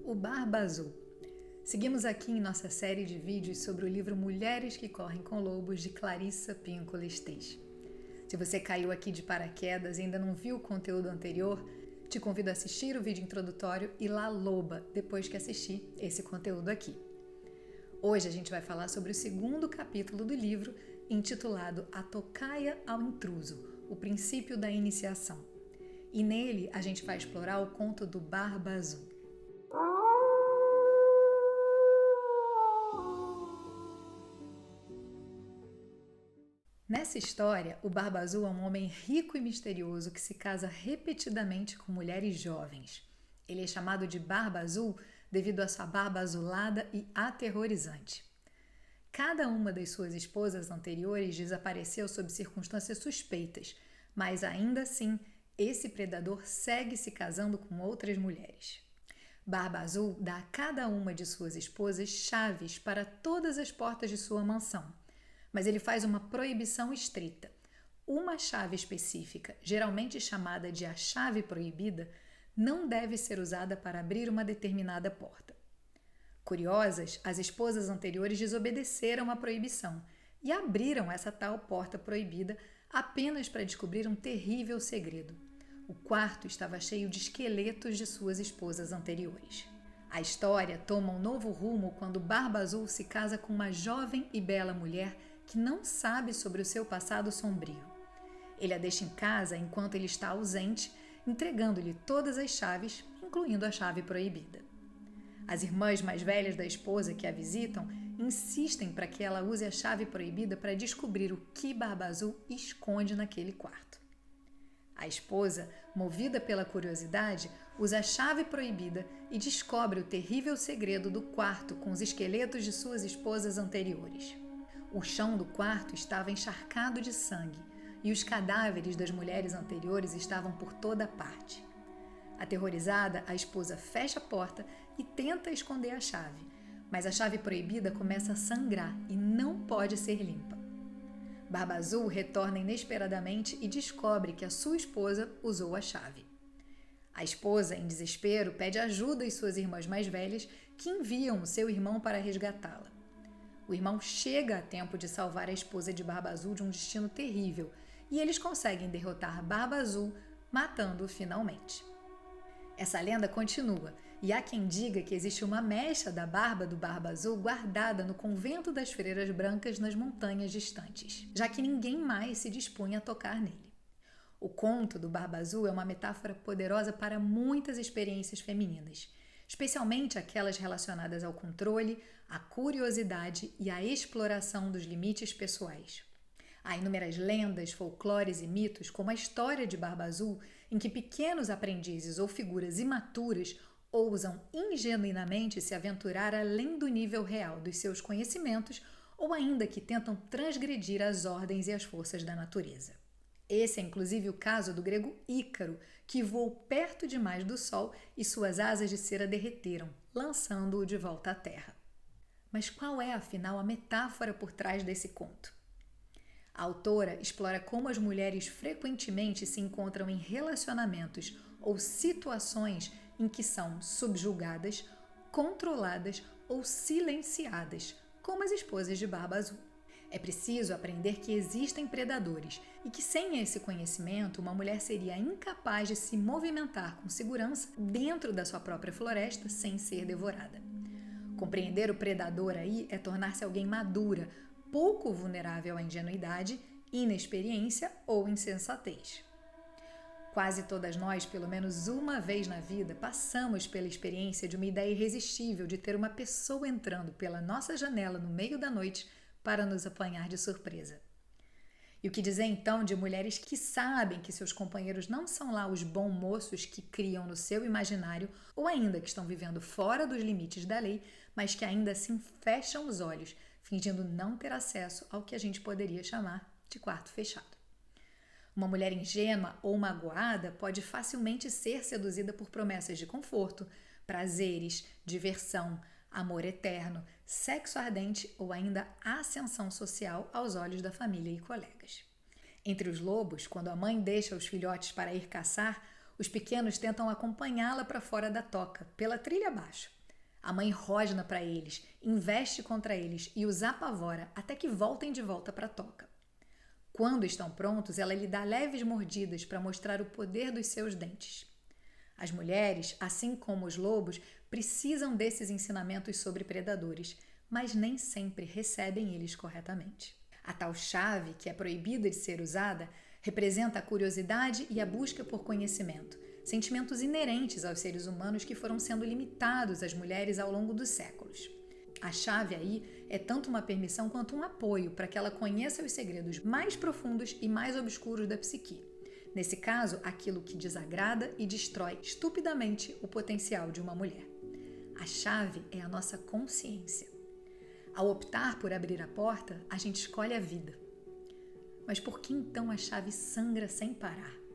O Barba Azul. Seguimos aqui em nossa série de vídeos sobre o livro Mulheres que Correm com Lobos, de Clarissa Pinkola Estés. Se você caiu aqui de paraquedas e ainda não viu o conteúdo anterior, te convido a assistir o vídeo introdutório e La Loba, depois que assistir esse conteúdo aqui. Hoje a gente vai falar sobre o segundo capítulo do livro, intitulado A Tocaia ao Intruso, o princípio da iniciação. E nele a gente vai explorar o conto do Barba Azul. Nessa história, o Barba Azul é um homem rico e misterioso que se casa repetidamente com mulheres jovens. Ele é chamado de Barba Azul devido à sua barba azulada e aterrorizante. Cada uma das suas esposas anteriores desapareceu sob circunstâncias suspeitas, mas ainda assim, esse predador segue se casando com outras mulheres. Barba Azul dá a cada uma de suas esposas chaves para todas as portas de sua mansão, mas ele faz uma proibição estrita. Uma chave específica, geralmente chamada de a chave proibida, não deve ser usada para abrir uma determinada porta. Curiosas, as esposas anteriores desobedeceram à proibição e abriram essa tal porta proibida apenas para descobrir um terrível segredo. O quarto estava cheio de esqueletos de suas esposas anteriores. A história toma um novo rumo quando Barba Azul se casa com uma jovem e bela mulher que não sabe sobre o seu passado sombrio. Ele a deixa em casa enquanto ele está ausente, entregando-lhe todas as chaves, incluindo a chave proibida. As irmãs mais velhas da esposa que a visitam insistem para que ela use a chave proibida para descobrir o que Barba Azul esconde naquele quarto. A esposa, movida pela curiosidade, usa a chave proibida e descobre o terrível segredo do quarto com os esqueletos de suas esposas anteriores. O chão do quarto estava encharcado de sangue e os cadáveres das mulheres anteriores estavam por toda parte. Aterrorizada, a esposa fecha a porta e tenta esconder a chave, mas a chave proibida começa a sangrar e não pode ser limpa. Barba Azul retorna inesperadamente e descobre que a sua esposa usou a chave. A esposa, em desespero, pede ajuda às suas irmãs mais velhas, que enviam o seu irmão para resgatá-la. O irmão chega a tempo de salvar a esposa de Barba Azul de um destino terrível e eles conseguem derrotar Barba Azul, matando-o finalmente. Essa lenda continua e há quem diga que existe uma mecha da barba do Barba Azul guardada no convento das Freiras Brancas nas montanhas distantes, já que ninguém mais se dispunha a tocar nele. O conto do Barba Azul é uma metáfora poderosa para muitas experiências femininas, especialmente aquelas relacionadas ao controle, à curiosidade e à exploração dos limites pessoais. Há inúmeras lendas, folclores e mitos, como a história de Barba Azul, em que pequenos aprendizes ou figuras imaturas ousam ingenuinamente se aventurar além do nível real dos seus conhecimentos ou ainda que tentam transgredir as ordens e as forças da natureza. Esse é inclusive o caso do grego Ícaro, que voou perto demais do Sol e suas asas de cera derreteram, lançando-o de volta à Terra. Mas qual é, afinal, a metáfora por trás desse conto? A autora explora como as mulheres frequentemente se encontram em relacionamentos ou situações em que são subjugadas, controladas ou silenciadas, como as esposas de Barba Azul. É preciso aprender que existem predadores e que, sem esse conhecimento, uma mulher seria incapaz de se movimentar com segurança dentro da sua própria floresta sem ser devorada. Compreender o predador aí é tornar-se alguém madura, pouco vulnerável à ingenuidade, inexperiência ou insensatez. Quase todas nós, pelo menos uma vez na vida, passamos pela experiência de uma ideia irresistível de ter uma pessoa entrando pela nossa janela no meio da noite para nos apanhar de surpresa. E o que dizer então de mulheres que sabem que seus companheiros não são lá os bons moços que criam no seu imaginário ou ainda que estão vivendo fora dos limites da lei, mas que ainda assim fecham os olhos, fingindo não ter acesso ao que a gente poderia chamar de quarto fechado. Uma mulher ingênua ou magoada pode facilmente ser seduzida por promessas de conforto, prazeres, diversão, amor eterno, sexo ardente ou ainda ascensão social aos olhos da família e colegas. Entre os lobos, quando a mãe deixa os filhotes para ir caçar, os pequenos tentam acompanhá-la para fora da toca, pela trilha abaixo. A mãe rosna para eles, investe contra eles e os apavora até que voltem de volta para a toca. Quando estão prontos, ela lhe dá leves mordidas para mostrar o poder dos seus dentes. As mulheres, assim como os lobos, precisam desses ensinamentos sobre predadores, mas nem sempre recebem eles corretamente. A tal chave, que é proibida de ser usada, representa a curiosidade e a busca por conhecimento, sentimentos inerentes aos seres humanos que foram sendo limitados às mulheres ao longo dos séculos. A chave aí é tanto uma permissão quanto um apoio para que ela conheça os segredos mais profundos e mais obscuros da psique. Nesse caso, aquilo que desagrada e destrói estupidamente o potencial de uma mulher. A chave é a nossa consciência. Ao optar por abrir a porta, a gente escolhe a vida. Mas por que então a chave sangra sem parar?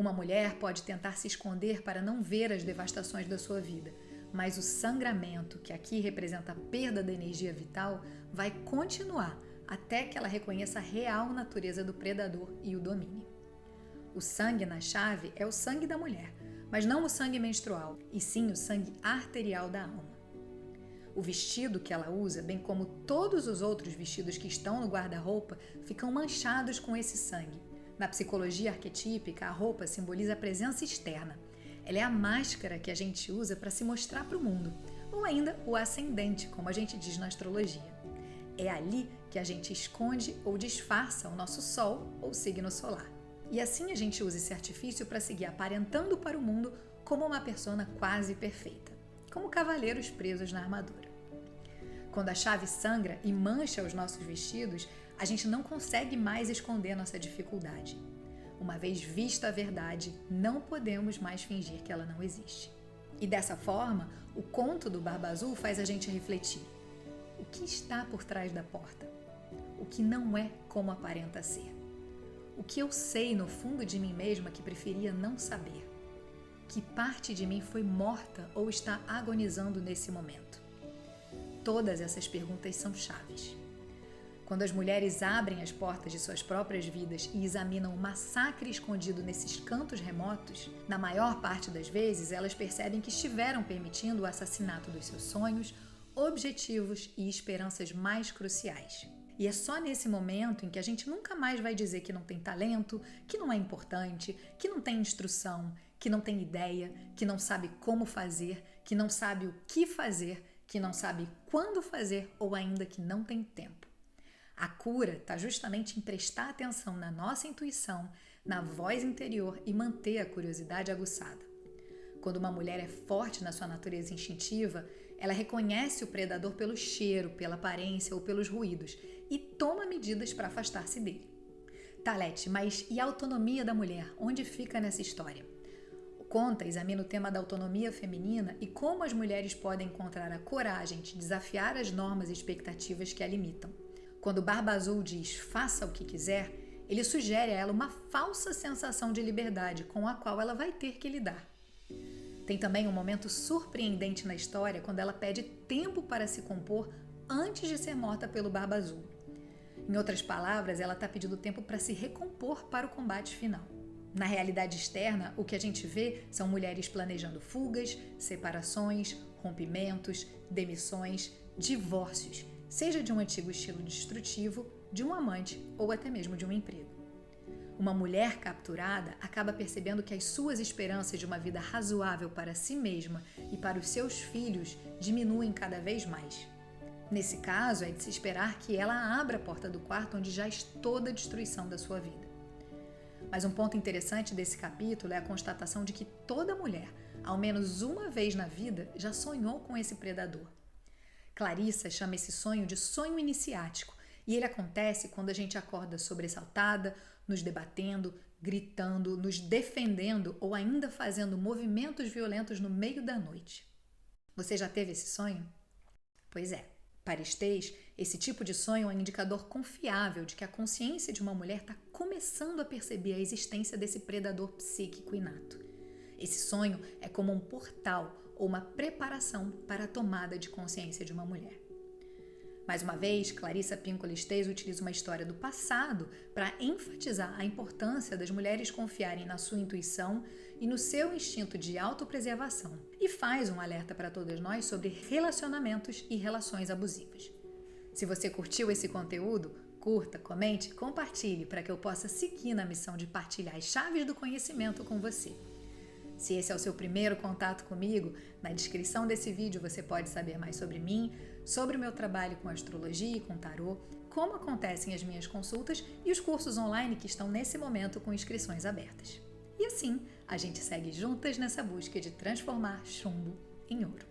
Uma mulher pode tentar se esconder para não ver as devastações da sua vida, mas o sangramento, que aqui representa a perda da energia vital, vai continuar até que ela reconheça a real natureza do predador e o domine. O sangue na chave é o sangue da mulher, mas não o sangue menstrual, e sim o sangue arterial da alma. O vestido que ela usa, bem como todos os outros vestidos que estão no guarda-roupa, ficam manchados com esse sangue. Na psicologia arquetípica, a roupa simboliza a presença externa. Ela é a máscara que a gente usa para se mostrar para o mundo, ou ainda o ascendente, como a gente diz na astrologia. É ali que a gente esconde ou disfarça o nosso sol ou signo solar. E assim a gente usa esse artifício para seguir aparentando para o mundo como uma persona quase perfeita, como cavaleiros presos na armadura. Quando a chave sangra e mancha os nossos vestidos, a gente não consegue mais esconder nossa dificuldade. Uma vez vista a verdade, não podemos mais fingir que ela não existe. E dessa forma, o conto do Barba Azul faz a gente refletir. O que está por trás da porta? O que não é como aparenta ser? O que eu sei no fundo de mim mesma que preferia não saber? Que parte de mim foi morta ou está agonizando nesse momento? Todas essas perguntas são chaves. Quando as mulheres abrem as portas de suas próprias vidas e examinam o massacre escondido nesses cantos remotos, na maior parte das vezes elas percebem que estiveram permitindo o assassinato dos seus sonhos, objetivos e esperanças mais cruciais. E é só nesse momento em que a gente nunca mais vai dizer que não tem talento, que não é importante, que não tem instrução, que não tem ideia, que não sabe como fazer, que não sabe o que fazer, que não sabe quando fazer ou ainda que não tem tempo. A cura está justamente em prestar atenção na nossa intuição, na voz interior e manter a curiosidade aguçada. Quando uma mulher é forte na sua natureza instintiva, ela reconhece o predador pelo cheiro, pela aparência ou pelos ruídos e toma medidas para afastar-se dele. Tá, Leti, mas e a autonomia da mulher? Onde fica nessa história? O Conta examina o tema da autonomia feminina e como as mulheres podem encontrar a coragem de desafiar as normas e expectativas que a limitam. Quando Barba Azul diz faça o que quiser, ele sugere a ela uma falsa sensação de liberdade com a qual ela vai ter que lidar. Tem também um momento surpreendente na história quando ela pede tempo para se compor antes de ser morta pelo Barba Azul. Em outras palavras, ela está pedindo tempo para se recompor para o combate final. Na realidade externa, o que a gente vê são mulheres planejando fugas, separações, rompimentos, demissões, divórcios, seja de um antigo estilo destrutivo, de um amante ou até mesmo de um emprego. Uma mulher capturada acaba percebendo que as suas esperanças de uma vida razoável para si mesma e para os seus filhos diminuem cada vez mais. Nesse caso, é de se esperar que ela abra a porta do quarto onde jaz toda a destruição da sua vida. Mas um ponto interessante desse capítulo é a constatação de que toda mulher, ao menos uma vez na vida, já sonhou com esse predador. Clarissa chama esse sonho de sonho iniciático, e ele acontece quando a gente acorda sobressaltada, nos debatendo, gritando, nos defendendo ou ainda fazendo movimentos violentos no meio da noite. Você já teve esse sonho? Pois é. Para Estês, esse tipo de sonho é um indicador confiável de que a consciência de uma mulher está começando a perceber a existência desse predador psíquico inato. Esse sonho é como um portal ou uma preparação para a tomada de consciência de uma mulher. Mais uma vez, Clarissa Pinkola Estes utiliza uma história do passado para enfatizar a importância das mulheres confiarem na sua intuição e no seu instinto de autopreservação, e faz um alerta para todas nós sobre relacionamentos e relações abusivas. Se você curtiu esse conteúdo, curta, comente, compartilhe para que eu possa seguir na missão de partilhar as chaves do conhecimento com você. Se esse é o seu primeiro contato comigo, na descrição desse vídeo você pode saber mais sobre mim, sobre o meu trabalho com astrologia e com tarô, como acontecem as minhas consultas e os cursos online que estão nesse momento com inscrições abertas. E assim, a gente segue juntas nessa busca de transformar chumbo em ouro.